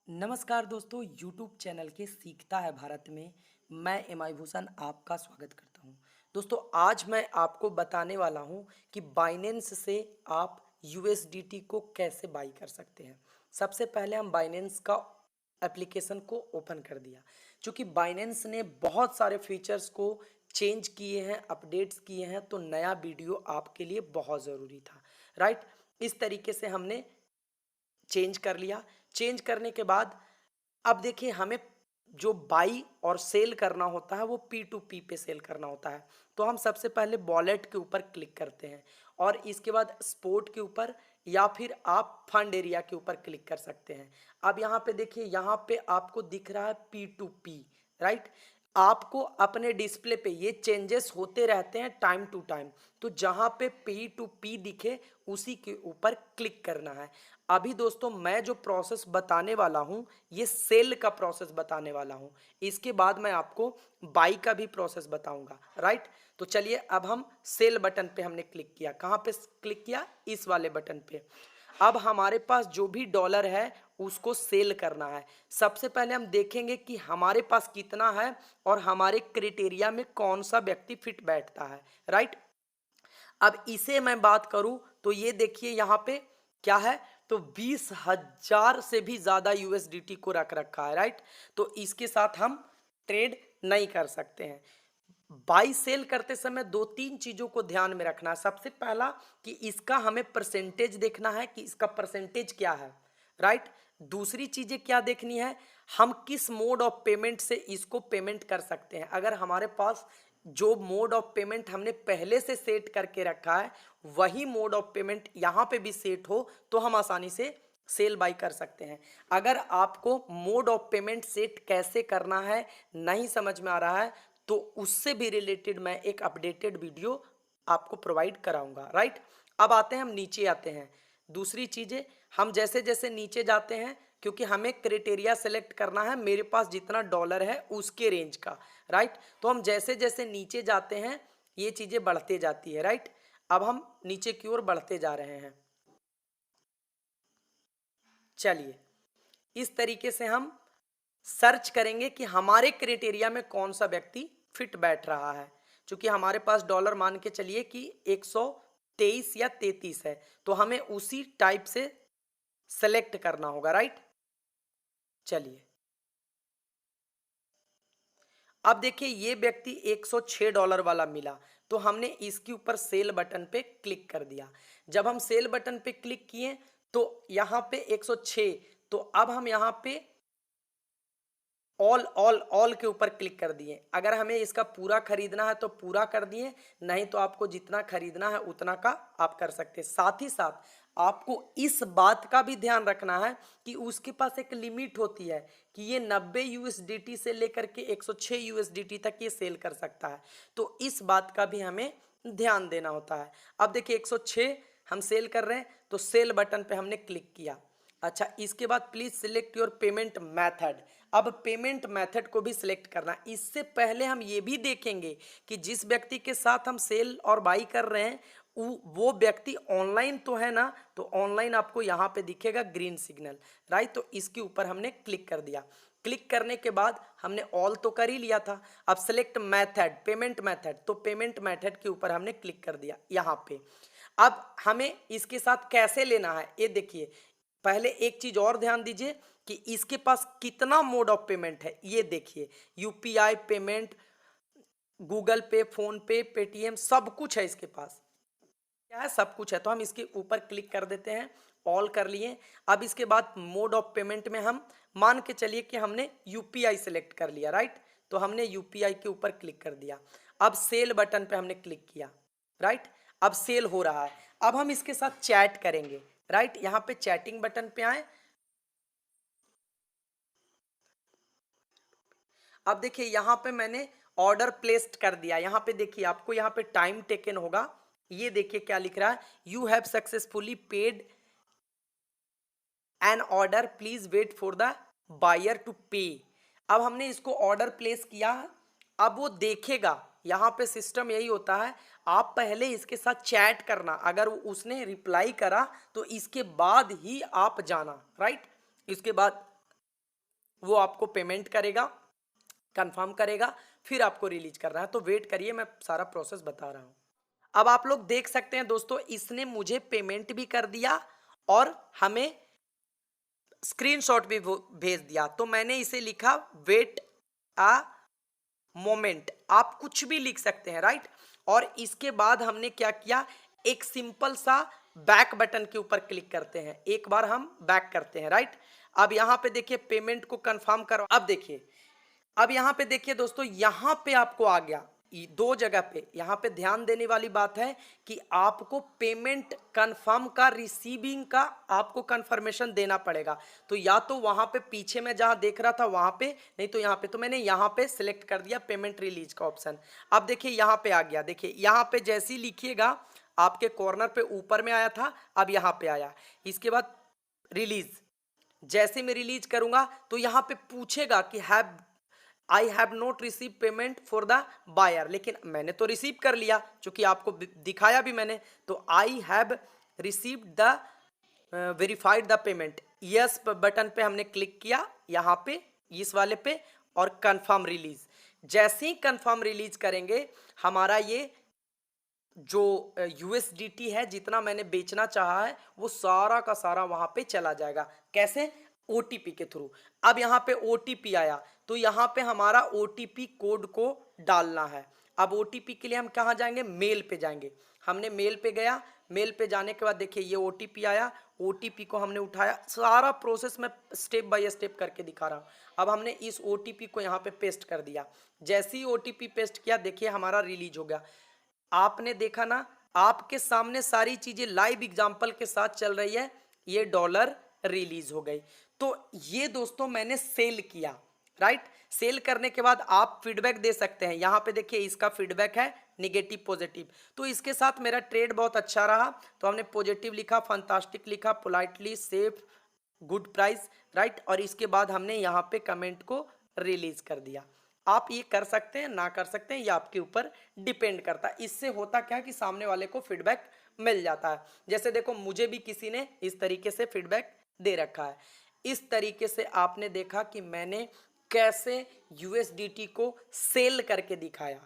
नमस्कार दोस्तों, YouTube channel के सीखता है भारत में मैं एम आई भूषण आपका स्वागत करता हूं। दोस्तों, आज मैं आपको बताने वाला हूं कि बाइनेंस से आप USDT को कैसे बाई कर सकते हैं। सबसे पहले हम बाइनेंस का एप्लीकेशन को ओपन कर दिया। चूँकि बाइनेंस ने बहुत सारे फीचर्स को चेंज किए हैं, अपडेट्स किए हैं, तो नया वीडियो आपके लिए बहुत ज़रूरी था, राइट। इस तरीके से हमने चेंज कर लिया। चेंज करने के बाद अब देखिए, हमें जो बाई और सेल करना होता है वो P2P पे सेल करना होता है। तो हम सबसे पहले वॉलेट के ऊपर क्लिक करते हैं और इसके बाद स्पोर्ट के ऊपर या फिर आप फंड एरिया के ऊपर क्लिक कर सकते हैं। अब यहाँ पे देखिए, यहाँ पे आपको दिख रहा है P2P, राइट। आपको अपने डिस्प्ले पे ये चेंजेस होते रहते हैं टाइम टू टाइम। तो जहाँ पे P2P दिखे उसी के ऊपर क्लिक करना है। अभी दोस्तों, मैं जो प्रोसेस बताने वाला हूँ ये सेल का प्रोसेस बताने वाला हूँ। इसके बाद मैं आपको बाई का भी प्रोसेस बताऊंगा, राइट। तो चलिए, अब हम सेल बटन पे हमने क्लिक किया। कहाँ पे क्लिक किया? इस वाले बटन पे। अब हमारे पास जो भी डॉलर है उसको सेल करना है। सबसे पहले हम देखेंगे कि हमारे पास कितना है और हमारे क्राइटेरिया में कौन सा व्यक्ति फिट बैठता है, राइट। अब इसे मैं बात करूं तो ये देखिए, यहाँ पे क्या है, तो 20,000 से भी ज्यादा USDT को रख रखा है, राइट। तो इसके साथ हम ट्रेड नहीं कर सकते हैं। बाई सेल करते समय दो तीन चीजों को ध्यान में रखना है। सबसे पहला कि इसका हमें परसेंटेज देखना है कि इसका परसेंटेज क्या है, राइट। दूसरी चीजें क्या देखनी है, हम किस मोड ऑफ पेमेंट से इसको पेमेंट कर सकते हैं। अगर हमारे पास जो मोड ऑफ पेमेंट हमने पहले से सेट करके रखा है वही मोड ऑफ पेमेंट यहाँ पे भी सेट हो तो हम आसानी से सेल बाई कर सकते हैं। अगर आपको मोड ऑफ पेमेंट सेट कैसे करना है नहीं समझ में आ रहा है तो उससे भी रिलेटेड मैं एक अपडेटेड वीडियो आपको प्रोवाइड कराऊंगा, राइट। अब आते हैं, हम नीचे आते हैं। दूसरी चीजें, हम जैसे जैसे नीचे जाते हैं, क्योंकि हमें क्राइटेरिया सेलेक्ट करना है मेरे पास जितना डॉलर है उसके रेंज का, राइट। तो हम जैसे जैसे नीचे जाते हैं ये चीजें बढ़ते जाती है, राइट। अब हम नीचे की ओर बढ़ते जा रहे हैं। चलिए, इस तरीके से हम सर्च करेंगे कि हमारे क्राइटेरिया में कौन सा व्यक्ति फिट बैठ रहा है। क्योंकि हमारे पास डॉलर मान के चलिए कि 123 या 33 है, तो हमें उसी टाइप से सेलेक्ट करना होगा, राइट। चलिए, अब देखिए, ये व्यक्ति $106 वाला मिला, तो हमने इसके ऊपर सेल बटन पे क्लिक कर दिया। जब हम सेल बटन पे क्लिक किए तो यहाँ पे 106, तो अब हम यहाँ पे ऑल ऑल ऑल के ऊपर क्लिक कर दिए। अगर हमें इसका पूरा खरीदना है तो पूरा कर दिए, नहीं तो आपको जितना खरीदना है उतना का आप कर सकते हैं। साथ ही साथ आपको इस बात का भी ध्यान रखना है कि उसके पास एक लिमिट होती है कि ये 90 USDT से लेकर के 106 USDT तक ये सेल कर सकता है। तो इस बात का भी हमें ध्यान देना होता है। अब देखिए, 106 हम सेल कर रहे हैं तो सेल बटन पे हमने क्लिक किया। अच्छा, इसके बाद please select your payment method. अब पेमेंट मेथड को भी सिलेक्ट करना। इससे पहले हम ये भी देखेंगे कि जिस व्यक्ति के साथ हम सेल और बाई कर रहे हैं वो व्यक्ति ऑनलाइन तो है ना। तो ऑनलाइन आपको यहाँ पे दिखेगा ग्रीन सिग्नल, राइट। तो इसके ऊपर हमने क्लिक कर दिया। क्लिक करने के बाद हमने ऑल तो कर ही लिया था। अब सेलेक्ट मेथड, पेमेंट मेथड, तो पेमेंट मेथड के ऊपर हमने क्लिक कर दिया यहाँ पे। अब हमें इसके साथ कैसे लेना है ये देखिए। पहले एक चीज और ध्यान दीजिए कि इसके पास कितना मोड ऑफ पेमेंट है ये देखिए। यूपीआई पेमेंट, गूगल पे, फोन पे, पेटीएम, सब कुछ है इसके पास। क्या है? सब कुछ है। तो हम इसके ऊपर क्लिक कर देते हैं, ऑल कर लिए। अब इसके बाद मोड ऑफ पेमेंट में हम मान के चलिए कि हमने यूपीआई सेलेक्ट कर लिया, राइट। तो हमने यूपीआई के ऊपर क्लिक कर दिया। अब सेल बटन पे हमने क्लिक किया, राइट। अब सेल हो रहा है। अब हम इसके साथ चैट करेंगे, राइट। यहाँ पे चैटिंग बटन पे आए। अब देखिए, यहाँ पे मैंने ऑर्डर प्लेस्ड कर दिया। यहाँ पे देखिए, आपको यहाँ पे टाइम टेकन होगा। ये देखिए क्या लिख रहा है, you have successfully paid an order, please wait for the buyer to pay. अब हमने इसको ऑर्डर प्लेस किया। अब वो देखेगा, यहाँ पे सिस्टम यही होता है, आप पहले इसके साथ चैट करना। अगर उसने रिप्लाई करा तो इसके बाद ही आप जाना, राइट। इसके बाद वो आपको पेमेंट करेगा, कंफर्म करेगा, फिर आपको रिलीज करना है। तो वेट करिए, मैं सारा प्रोसेस बता रहा हूँ। अब आप लोग देख सकते हैं दोस्तों, इसने मुझे पेमेंट भी कर दिया और हमें स्क्रीनशॉट भी भेज दिया। तो मैंने इसे लिखा वेट अ मोमेंट, आप कुछ भी लिख सकते हैं, राइट। और इसके बाद हमने क्या किया, एक सिंपल सा बैक बटन के ऊपर क्लिक करते हैं, एक बार हम बैक करते हैं, राइट। अब यहाँ पे देखिए पेमेंट को कंफर्म करो। अब देखिए, अब यहाँ पे देखिए दोस्तों, यहाँ पे आपको आ गया दो जगह पे। यहाँ पे ध्यान देने वाली बात है कि आपको पेमेंट कंफर्म का, रिसीविंग का आपको कंफर्मेशन देना पड़ेगा। तो या तो वहाँ पे पीछे में जहाँ देख रहा था वहाँ पे, नहीं तो यहाँ पे। तो मैंने यहाँ पे सिलेक्ट कर दिया पेमेंट रिलीज का ऑप्शन। अब देखिए यहाँ पे आ गया, देखिए यहाँ पे जैसे ही लिखिएगा, आपके कॉर्नर पे ऊपर में आया था, अब यहाँ पे आया। इसके बाद रिलीज, जैसे मैं रिलीज करूंगा तो यहाँ पे पूछेगा कि I have not receive payment for the buyer, लेकिन मैंने तो रिसीव कर लिया, चूंकि आपको दिखाया भी मैंने। तो I have received the verified the payment, yes button पे हमने क्लिक किया, यहाँ पे इस वाले पे, और कंफर्म रिलीज। जैसे ही कंफर्म रिलीज करेंगे, हमारा ये जो यूएसडीटी है, जितना मैंने बेचना चाहा है, वो सारा का सारा वहां पे चला जाएगा। कैसे? ओटीपी के थ्रू। अब यहाँ पे ओटीपी आया, तो यहाँ पे हमारा ओटीपी कोड को डालना है। अब ओटीपी के लिए हम कहाँ जाएंगे? मेल पे जाएंगे। हमने मेल पे गया, मेल पे जाने के बाद देखिए ये ओटीपी आया, ओटीपी को हमने उठाया। सारा प्रोसेस मैं स्टेप बाय स्टेप करके दिखा रहा हूँ। अब हमने इस ओटीपी को यहाँ पे पेस्ट कर दिया। जैसे ही ओटीपी पेस्ट किया, देखिए हमारा रिलीज हो गया। आपने देखा ना, आपके सामने सारी चीजें लाइव एग्जांपल के साथ चल रही है। ये डॉलर रिलीज हो गई। तो ये दोस्तों मैंने सेल किया, राइट। सेल करने के बाद आप फीडबैक दे सकते हैं। यहां पे देखिए इसका फीडबैक है निगेटिव पॉजिटिव। तो इसके साथ मेरा ट्रेड बहुत अच्छा रहा, तो हमने पॉजिटिव लिखा, फंटास्टिक लिखा, politely, safe, good price, right. और इसके बाद हमने यहाँ पे कमेंट को रिलीज कर दिया। आप ये कर सकते हैं, ना कर सकते हैं, ये आपके ऊपर डिपेंड करता है। इससे होता क्या है कि सामने वाले को फीडबैक मिल जाता है। जैसे देखो, मुझे भी किसी ने इस तरीके से फीडबैक दे रखा है। इस तरीके से आपने देखा कि मैंने कैसे यूएसडीटी को सेल करके दिखाया।